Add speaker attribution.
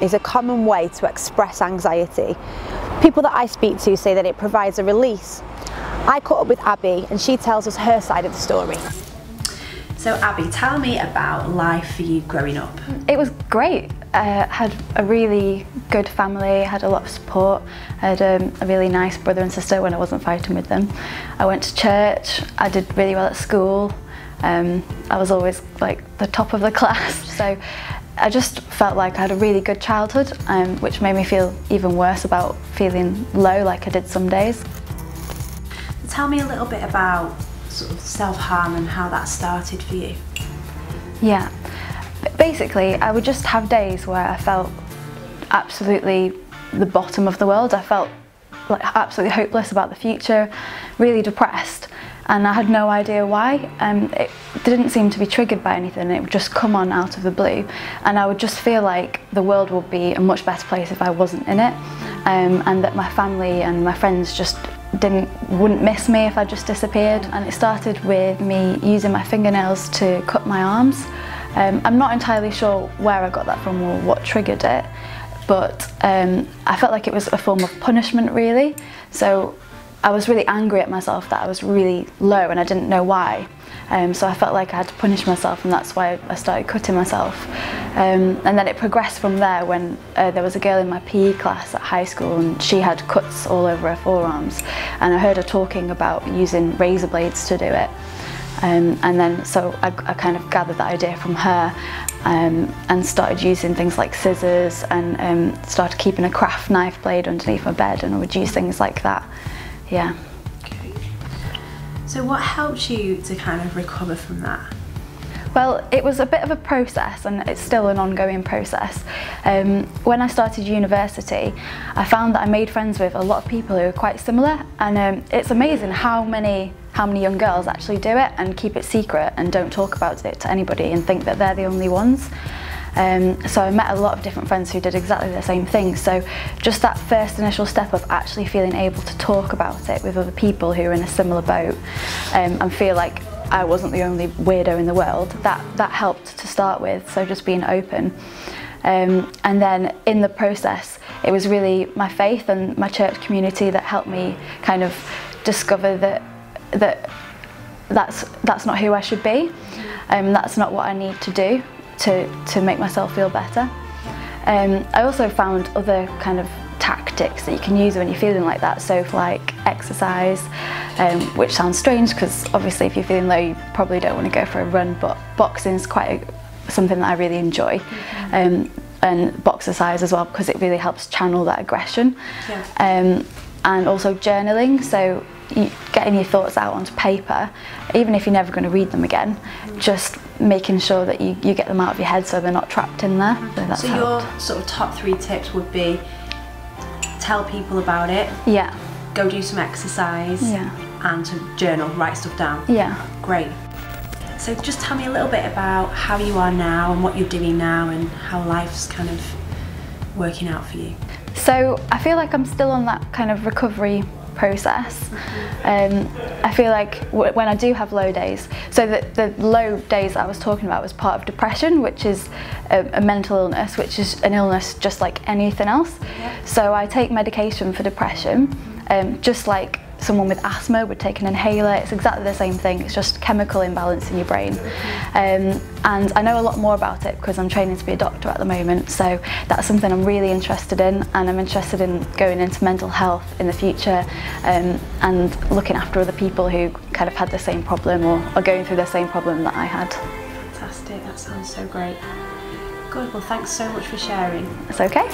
Speaker 1: is a common way to express anxiety. People that I speak to say that it provides a release. I caught up with Abby and she tells us her side of the story.
Speaker 2: So Abby, tell me about life for you growing up.
Speaker 3: It was great. I had a really good family, had a lot of support. I had a really nice brother and sister when I wasn't fighting with them. I went to church, I did really well at school. I was always like the top of the class, so I just felt like I had a really good childhood, which made me feel even worse about feeling low like I did some days.
Speaker 2: Tell me a little bit about sort of self-harm and how that started for you.
Speaker 3: Yeah, basically I would just have days where I felt absolutely the bottom of the world. I felt like absolutely hopeless about the future, really depressed, and I had no idea why. It didn't seem to be triggered by anything, it would just come on out of the blue, and I would just feel like the world would be a much better place if I wasn't in it, and that my family and my friends just wouldn't miss me if I just disappeared. And it started with me using my fingernails to cut my arms. I'm not entirely sure where I got that from or what triggered it, but I felt like it was a form of punishment really. So I was really angry at myself that I was really low and I didn't know why. So I felt like I had to punish myself, and that's why I started cutting myself. And then it progressed from there when there was a girl in my PE class at high school and she had cuts all over her forearms, and I heard her talking about using razor blades to do it. And then so I kind of gathered that idea from her, and started using things like scissors, and started keeping a craft knife blade underneath my bed, and I would use things like that. Yeah.
Speaker 2: Okay. So what helped you to kind of recover from that?
Speaker 3: Well, it was a bit of a process, and it's still an ongoing process. When I started university, I found that I made friends with a lot of people who are quite similar, and it's amazing how many young girls actually do it and keep it secret and don't talk about it to anybody and think that they're the only ones. So I met a lot of different friends who did exactly the same thing, so just that first initial step of actually feeling able to talk about it with other people who are in a similar boat, and feel like I wasn't the only weirdo in the world, that helped to start with, so just being open. And then in the process, it was really my faith and my church community that helped me kind of discover that's not who I should be, that's not what I need to do to make myself feel better. I also found other kind of tactics that you can use when you're feeling like that, so like exercise, which sounds strange because obviously if you're feeling low you probably don't want to go for a run, but boxing is something that I really enjoy, and boxercise as well, because it really helps channel that aggression. Yeah. And also journaling, so getting your thoughts out onto paper, even if you're never going to read them again, just making sure that you get them out of your head so they're not trapped in there. So
Speaker 2: your sort of top 3 tips would be tell people about it,
Speaker 3: yeah,
Speaker 2: go do some exercise,
Speaker 3: yeah,
Speaker 2: and to journal, write stuff down.
Speaker 3: Yeah.
Speaker 2: Great. So just tell me a little bit about how you are now and what you're doing now and how life's kind of working out for you.
Speaker 3: So I feel like I'm still on that kind of recovery process. I feel like when I do have low days, so the low days that I was talking about was part of depression, which is a mental illness, which is an illness just like anything else. Yeah. So I take medication for depression, just like someone with asthma would take an inhaler. It's exactly the same thing, it's just chemical imbalance in your brain. And I know a lot more about it because I'm training to be a doctor at the moment, so that's something I'm really interested in, and I'm interested in going into mental health in the future, and looking after other people who kind of had the same problem or are going through the same problem that I had.
Speaker 2: Fantastic, that sounds so great. Good, well thanks so much for sharing.
Speaker 3: It's okay.